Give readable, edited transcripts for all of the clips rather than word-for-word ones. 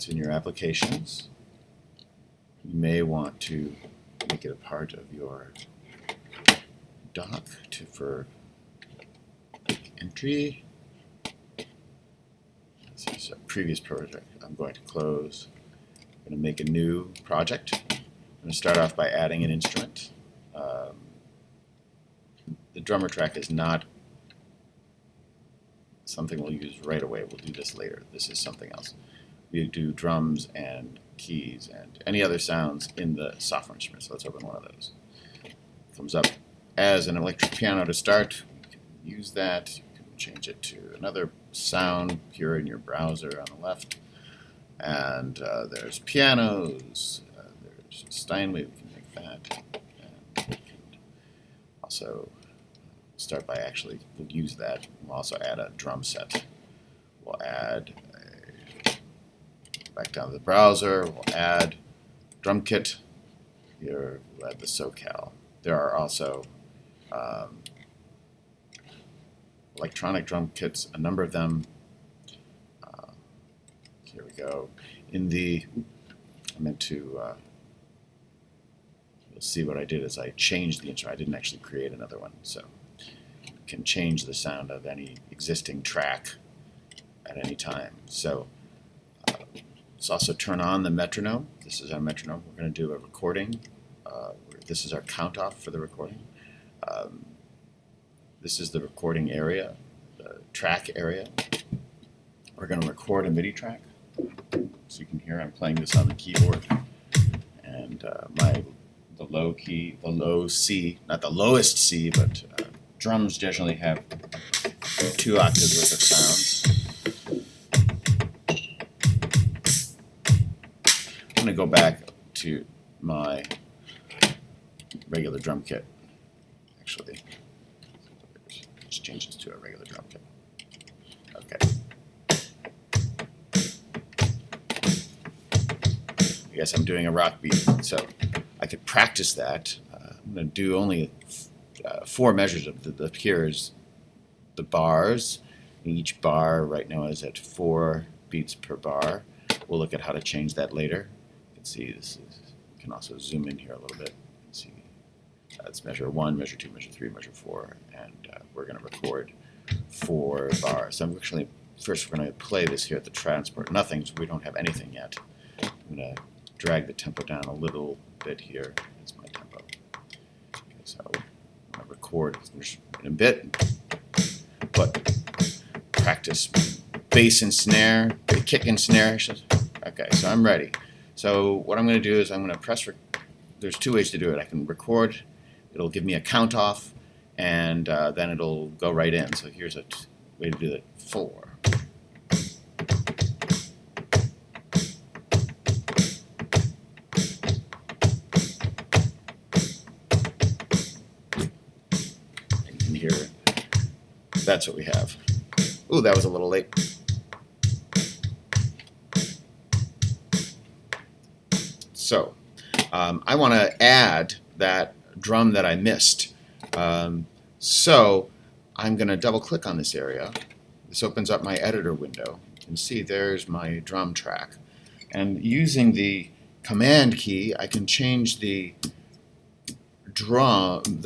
in your applications, you may want to make it a part of your doc for entry. This is a previous project. I'm going to close. I'm going to make a new project. I'm going to start off by adding an instrument. The drummer track is not something we'll use right away. We'll do this later. This is something else. We do drums and keys and any other sounds in the software instrument. So let's open one of those. It comes up as an electric piano to start. You can use that. You can change it to another sound here in your browser on the left. And there's pianos. There's Steinway. We can make that. And we can also start by we'll use that. We'll also add a drum set. We'll add back down to the browser. We'll add drum kit. Here we'll add the SoCal. There are also electronic drum kits, a number of them. Here we go. You'll see what I did is I changed the intro. I didn't actually create another one, so you can change the sound of any existing track at any time. So let's also turn on the metronome. This is our metronome. We're going to do a recording. This is our count off for the recording. This is the recording area, the track area. We're going to record a MIDI track. So you can hear I'm playing this on the keyboard. And the low key, the low C, not the lowest C, but drums generally have 2 octaves worth of sounds. I'm going to go back to my regular drum kit, actually. Just change this to a regular drum kit. Okay. I guess I'm doing a rock beat, so I could practice that. I'm going to do only 4 measures of the here's the bars. Each bar right now is at 4 beats per bar. We'll look at how to change that later. You can see this is. You can also zoom in here a little bit. You can see that's measure 1, measure 2, measure 3, measure 4, and we're going to record 4 bars. So first we're going to play this here at the transport. We don't have anything yet. I'm going to drag the tempo down a little bit here. That's my tempo. Okay, so I'm going to record in a bit, but practice bass and snare, kick and snare. Okay, so I'm ready. So what I'm going to do is I'm going to press. There's 2 ways to do it. I can record. It'll give me a count off, and then it'll go right in. So here's a way to do it. 4. Here, that's what we have. Ooh, that was a little late. So I want to add that drum that I missed. So I'm going to double click on this area. This opens up my editor window. You can see there's my drum track. And using the command key, I can change the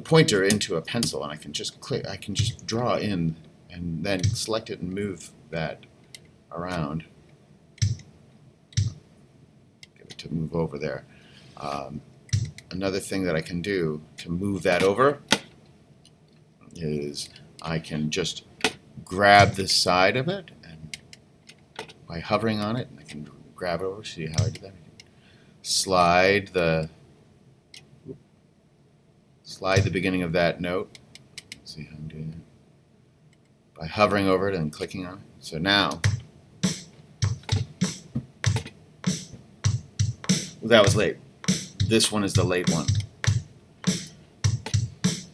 pointer into a pencil, and I can just draw in and then select it and move that around. Get it to move over there. Another thing that I can do to move that over is I can just grab the side of it, and by hovering on it, I can grab it over. See how I do that? Slide the beginning of that note. Let's see how I'm doing it. By hovering over it and clicking on it. So now, that was late. This one is the late one.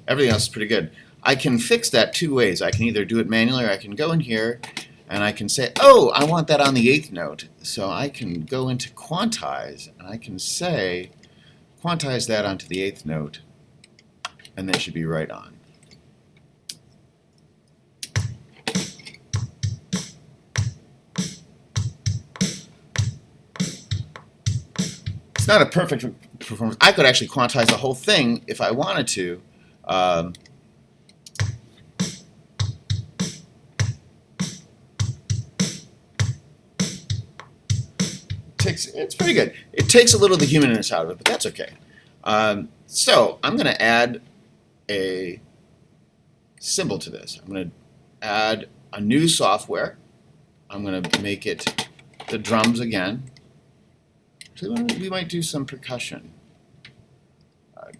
Everything else is pretty good. I can fix that 2 ways. I can either do it manually, or I can go in here and I can say, oh, I want that on the 8th note. So I can go into quantize, and I can say, quantize that onto the 8th note, and that should be right on. It's not a perfect performance. I could actually quantize the whole thing if I wanted to. It's pretty good. It takes a little of the humanness out of it, but that's okay. So I'm going to add a symbol to this. I'm going to add a new software. I'm going to make it the drums again. So we might do some percussion.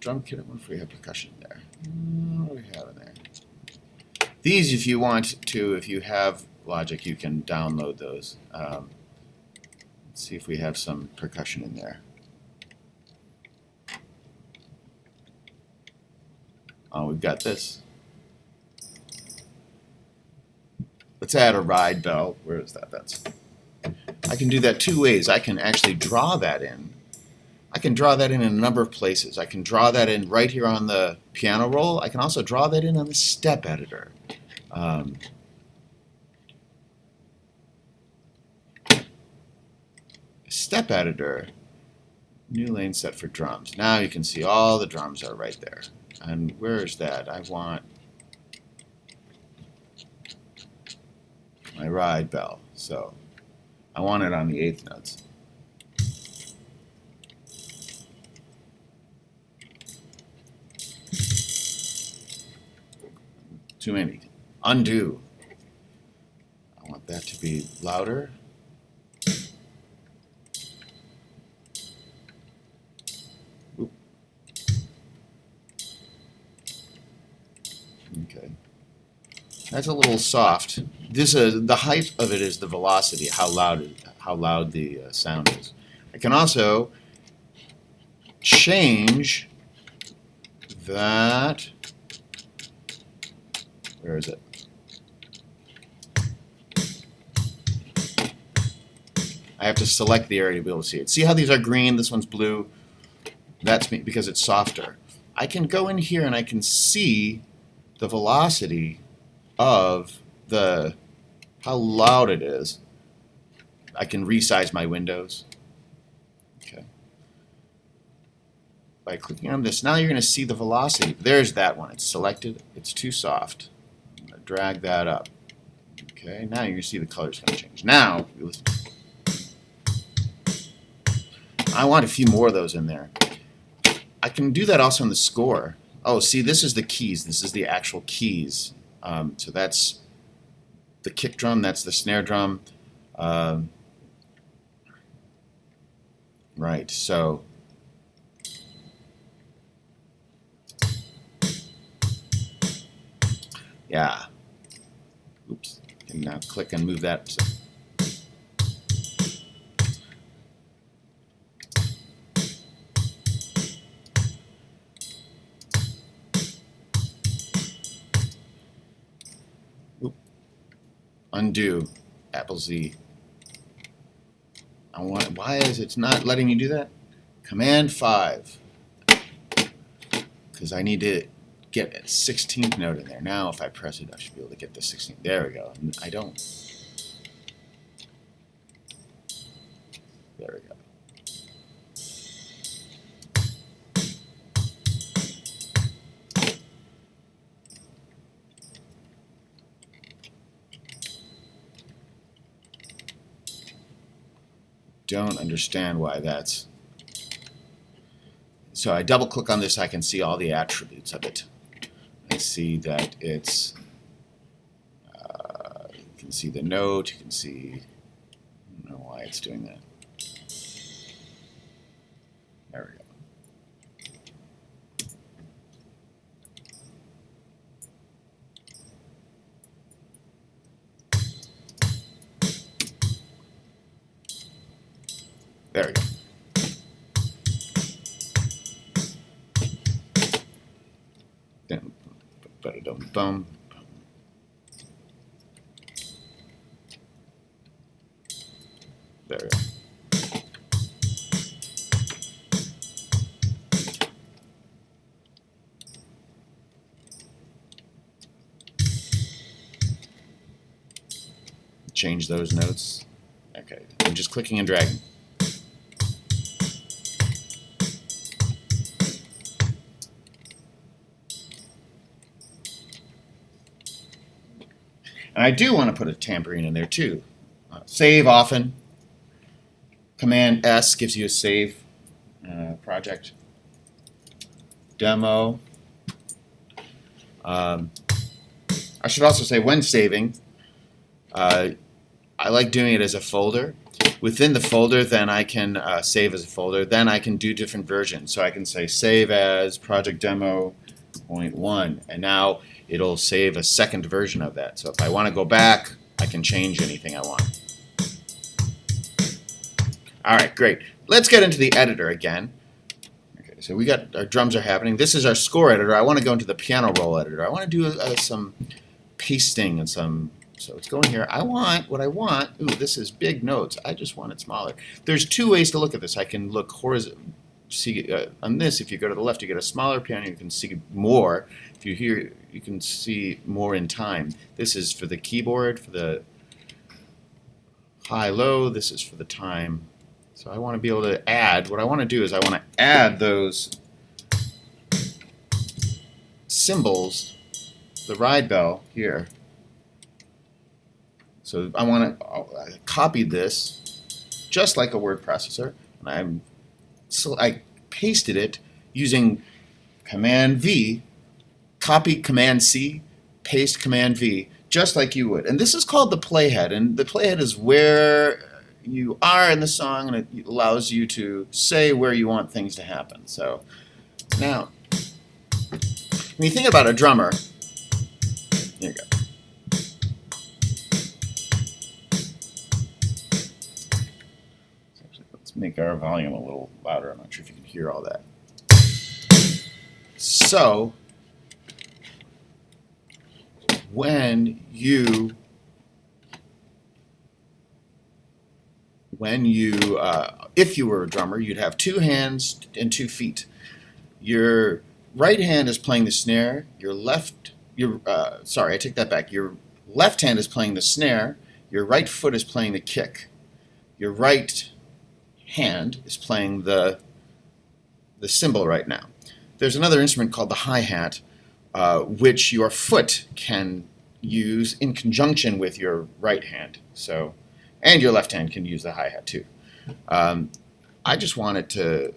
Drum kit, I wonder if we have percussion there. What do we have in there? These, if you want to, if you have Logic, you can download those. Let's see if we have some percussion in there. Oh, we've got this. Let's add a ride bell. Where is that? I can do that two ways. I can actually draw that in. I can draw that in a number of places. I can draw that in right here on the piano roll. I can also draw that in on the step editor. Step editor, new lane set for drums. Now you can see all the drums are right there. And where is that? I want my ride bell. So I want it on the eighth notes. Too many. Undo. I want that to be louder. Oop. Okay. That's a little soft. This the height of it is the velocity, how loud the sound is. I can also change that. Where is it? I have to select the area to be able to see it. See how these are green? This one's blue. That's because it's softer. I can go in here and I can see the velocity of how loud it is. I can resize my windows. Okay. By clicking on this, now you're going to see the velocity. There's that one. It's selected. It's too soft. I'm going to drag that up. Okay. Now you're going to see the color's going to change. Now, I want a few more of those in there. I can do that also in the score. Oh, see, this is the keys. This is the actual keys. So that's the kick drum. That's the snare drum. Right. So yeah. Oops. And now click and move that. Undo, Apple Z. Why is it not letting me do that? Command 5. Because I need to get a 16th note in there. Now if I press it, I should be able to get the 16th. There we go. I don't. There we go. Don't understand why that's. So I double click on this, I can see all the attributes of it. I see that it's, you can see the note, you can see, I don't know why it's doing that. There we go. There we go. Bum. There we go. Change those notes. Okay, I'm just clicking and dragging. And I do want to put a tambourine in there too. Save often. Command S gives you a save project. Demo. I should also say when saving, I like doing it as a folder. Within the folder, then I can save as a folder. Then I can do different versions. So I can say save as project demo 0.1, and now it'll save a second version of that. So if I want to go back, I can change anything I want. All right, great. Let's get into the editor again. Okay, so we got our drums are happening. This is our score editor. I want to go into the piano roll editor. I want to do some pasting and some. So let's go in here. I want what I want. Ooh, this is big notes. I just want it smaller. There's two ways to look at this. I can look horizontally. See on this. If you go to the left, you get a smaller piano. You can see more. If you hear, you can see more in time. This is for the keyboard for the high-low. This is for the time. So I want to be able to add. What I want to do is I want to add those symbols, the ride bell here. So I want to copy this just like a word processor, and I pasted it using Command V, copy Command C, paste Command V, just like you would. And this is called the playhead, and the playhead is where you are in the song, and it allows you to say where you want things to happen. So now, when you think about a drummer, here you go. Let's make our volume a little louder. I'm not sure if you can hear all that. So if you were a drummer, you'd have 2 hands and 2 feet. Your right hand is playing the snare. Sorry, I take that back. Your left hand is playing the snare. Your right foot is playing the kick. Your right hand is playing the cymbal right now. There's another instrument called the hi-hat, which your foot can use in conjunction with your right hand. So, and your left hand can use the hi-hat too. I just want it to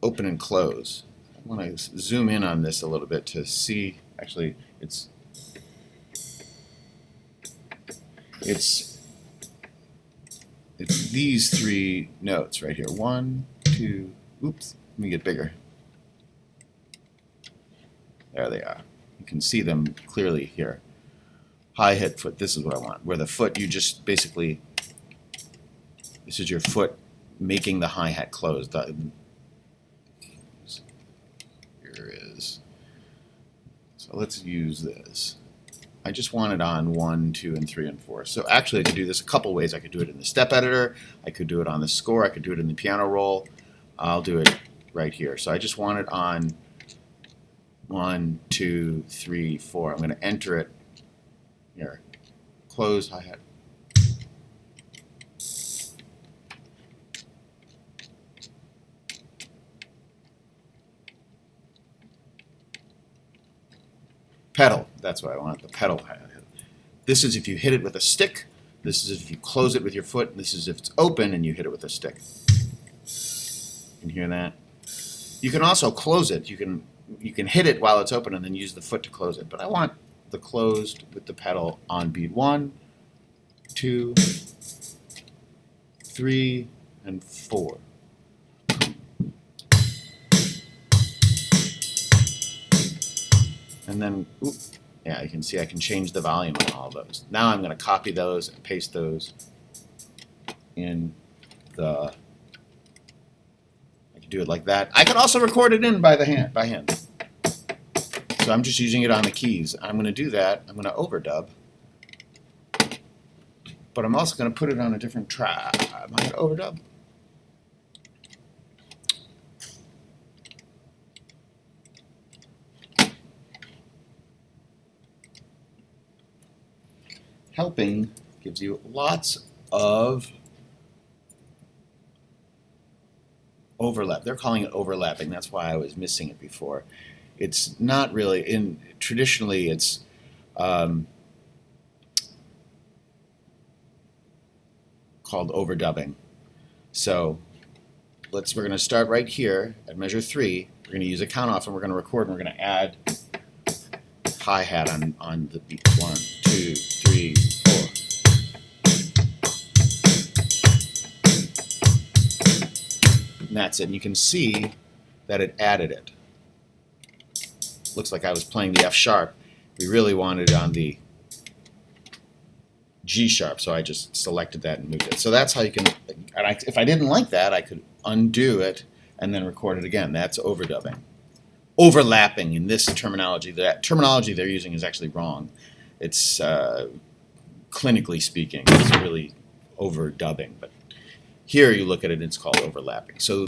open and close. I want to zoom in on this a little bit to see. Actually, it's these 3 notes right here. 1, 2. Oops. Let me get bigger. There they are. You can see them clearly here. Hi-hat foot. This is what I want. Where the foot, you just basically. This is your foot making the hi-hat close. Here is. So let's use this. I just want it on 1, 2, and 3, and 4. So actually I could do this a couple ways. I could do it in the step editor. I could do it on the score. I could do it in the piano roll. I'll do it right here. So I just want it on 1, 2, 3, 4. I'm going to enter it here. Close hi-hat. Pedal. That's what I want, the pedal. This is if you hit it with a stick. This is if you close it with your foot. This is if it's open and you hit it with a stick. You can hear that. You can also close it. You can hit it while it's open and then use the foot to close it. But I want the closed with the pedal on beat 1, 2, 3, and 4. And then, yeah, you can see I can change the volume on all of those. Now I'm going to copy those and paste those in the. I can do it like that. I can also record it in by hand. So I'm just using it on the keys. I'm going to do that. I'm going to overdub, but I'm also going to put it on a different track. Am I going to overdub? Helping gives you lots of overlap. They're calling it overlapping. That's why I was missing it before. It's not really traditionally it's called overdubbing. So we're going to start right here at measure 3. We're going to use a count off and we're going to record and we're going to add hi-hat on the beat. 1, 2, 3, 4. And that's it. And you can see that it added it. Looks like I was playing the F sharp. We really wanted it on the G sharp, so I just selected that and moved it. So that's how you can, and if I didn't like that, I could undo it and then record it again. That's overdubbing. Overlapping in this terminology, that terminology they're using is actually wrong. It's clinically speaking, it's really overdubbing, but here you look at it, it's called overlapping. So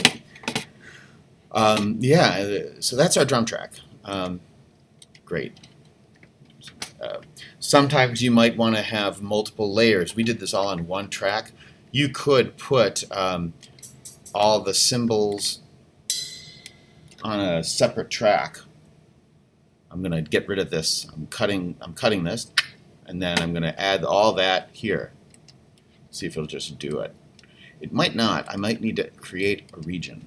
yeah, so that's our drum track. Great. Sometimes you might want to have multiple layers. We did this all on one track. You could put all the cymbals on a separate track. I'm going to get rid of this. I'm cutting this, and then I'm going to add all that here. See if it'll just do it. It might not. I might need to create a region.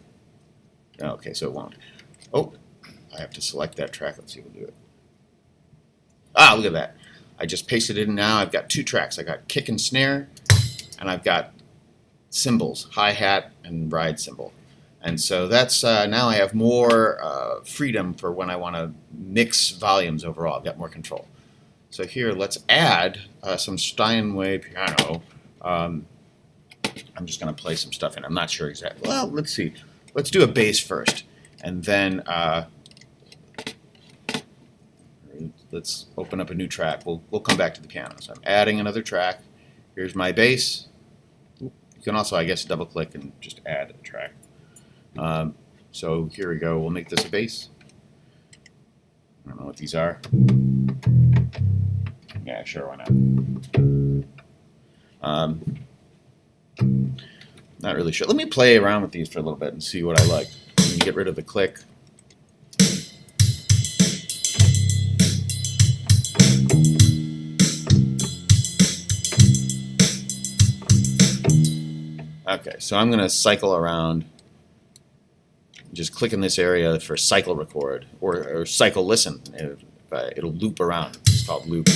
Okay, so it won't. Oh, I have to select that track. Let's see if we'll do it. Ah, look at that. I just pasted it in now. I've got 2 tracks. I got kick and snare, and I've got cymbals, hi-hat and ride cymbal. And so that's now I have more freedom for when I want to mix volumes overall. I've got more control. So here, let's add some Steinway piano. I'm just going to play some stuff in. I'm not sure exactly. Well, let's see. Let's do a bass first, and then let's open up a new track. We'll come back to the piano. So I'm adding another track. Here's my bass. You can also, I guess, double-click and just add a track. So here we go. We'll make this a bass. I don't know what these are. Yeah, sure, why not? Not really sure. Let me play around with these for a little bit and see what I like. Let me get rid of the click. Okay, so I'm going to cycle around. Just click in this area for cycle record or cycle listen. It'll loop around. It's called loop.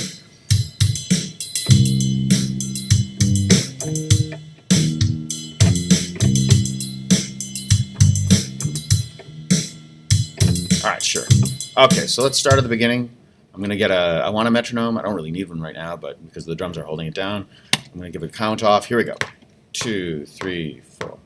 All right, sure. Okay, so let's start at the beginning. I'm going to get I want a metronome. I don't really need one right now, but because the drums are holding it down, I'm going to give a count off. Here we go. 2, 3, 4.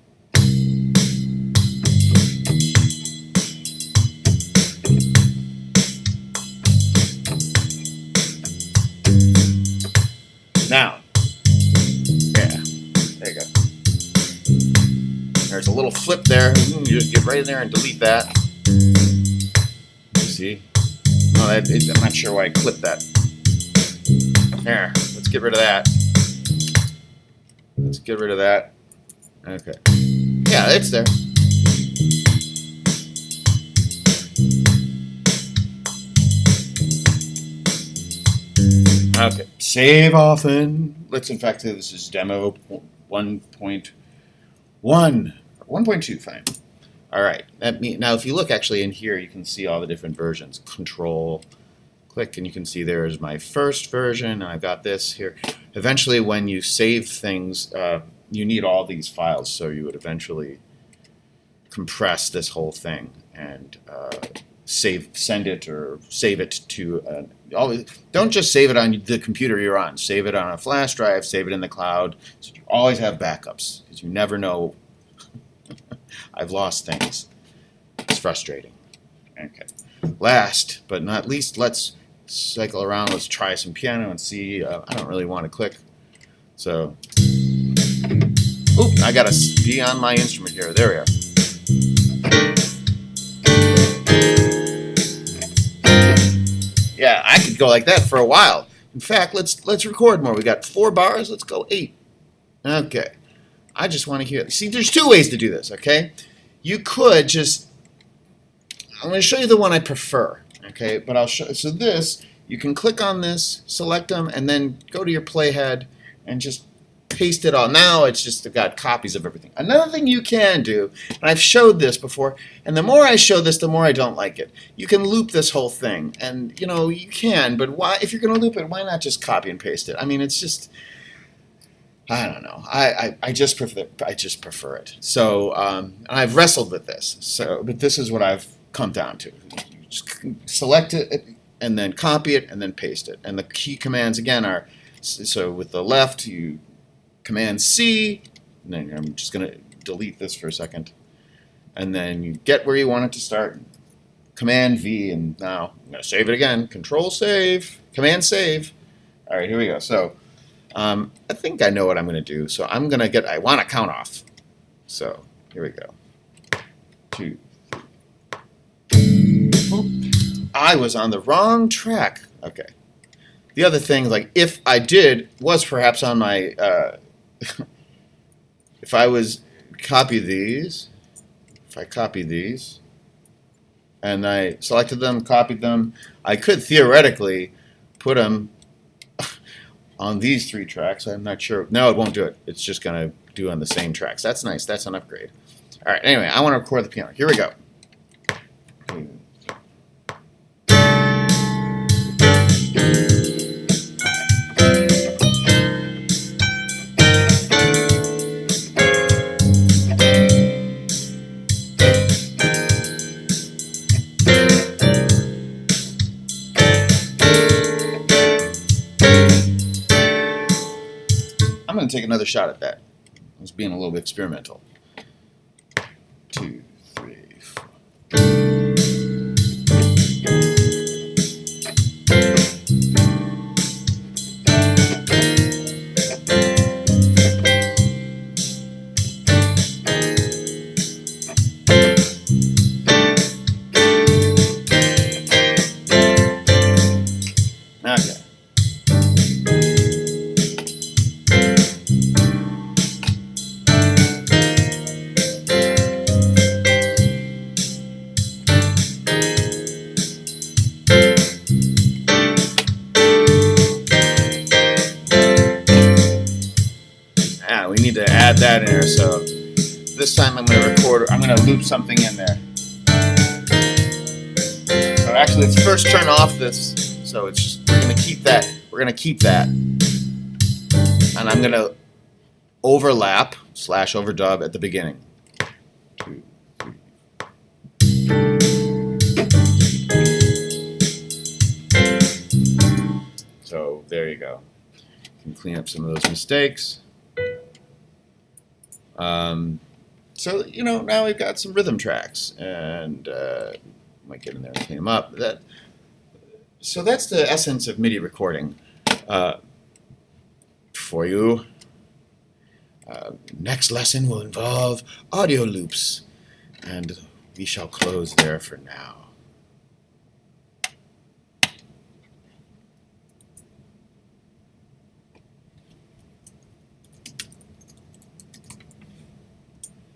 Now, yeah, there you go. There's a little flip there. You just get right in there and delete that. You see? No, I'm not sure why I clipped that. There, let's get rid of that. Let's get rid of that. Okay. Yeah, it's there. Okay. Save often. Let's in fact say this is demo 1.1 or 1.2. Fine. All right. Now, if you look actually in here, you can see all the different versions. Control. Click, and you can see there's my first version, and I've got this here. Eventually, when you save things, you need all these files, so you would eventually compress this whole thing and send it or save it to. Don't just save it on the computer you're on. Save it on a flash drive. Save it in the cloud. So you always have backups because you never know. I've lost things. It's frustrating. Okay. Last but not least, let's cycle around. Let's try some piano and see. I don't really want to click. So, I got to be on my instrument here. There we are. Yeah, I could go like that for a while. In fact, let's record more. We got 4 bars. Let's go 8. Okay. I just want to hear. See, there's 2 ways to do this. Okay. You could just. I'm going to show you the one I prefer. Okay, but I'll show. So this, you can click on this, select them, and then go to your playhead and just paste it all. Now it's just got copies of everything. Another thing you can do, and I've showed this before, and the more I show this, the more I don't like it. You can loop this whole thing, and you know you can, but why? If you're going to loop it, why not just copy and paste it? I mean, it's just, I don't know. I just prefer it. So and I've wrestled with this. So, but this is what I've come down to. You just select it and then copy it and then paste it. And the key commands again are, so with the left you Command C, and then I'm just going to delete this for a second, and then you get where you want it to start. Command V, and now I'm going to save it again. Control save, Command save. All right, here we go. So I think I know what I'm going to do. So I'm going to get, I want to count off. So here we go. 2, 3. Oop. I was on the wrong track. Okay. The other thing, like if I did, was perhaps on my, if I copy these, and I selected them, copied them, I could theoretically put them on these 3 tracks. I'm not sure. No, it won't do it. It's just going to do on the same tracks. That's nice. That's an upgrade. All right. Anyway, I want to record the piano. Here we go. I'm going to take another shot at that. I was being a little bit experimental. 2, 3, 4. Okay. We need to add that in there, so this time I'm going to record, I'm going to loop something in there. So actually let's first turn off this, so it's just, we're going to keep that, and I'm going to overlap / overdub at the beginning. 2, 3. So there you go. You can clean up some of those mistakes. So, you know, now we've got some rhythm tracks, and might get in there and clean them up. So that's the essence of MIDI recording for you. Next lesson will involve audio loops, and we shall close there for now.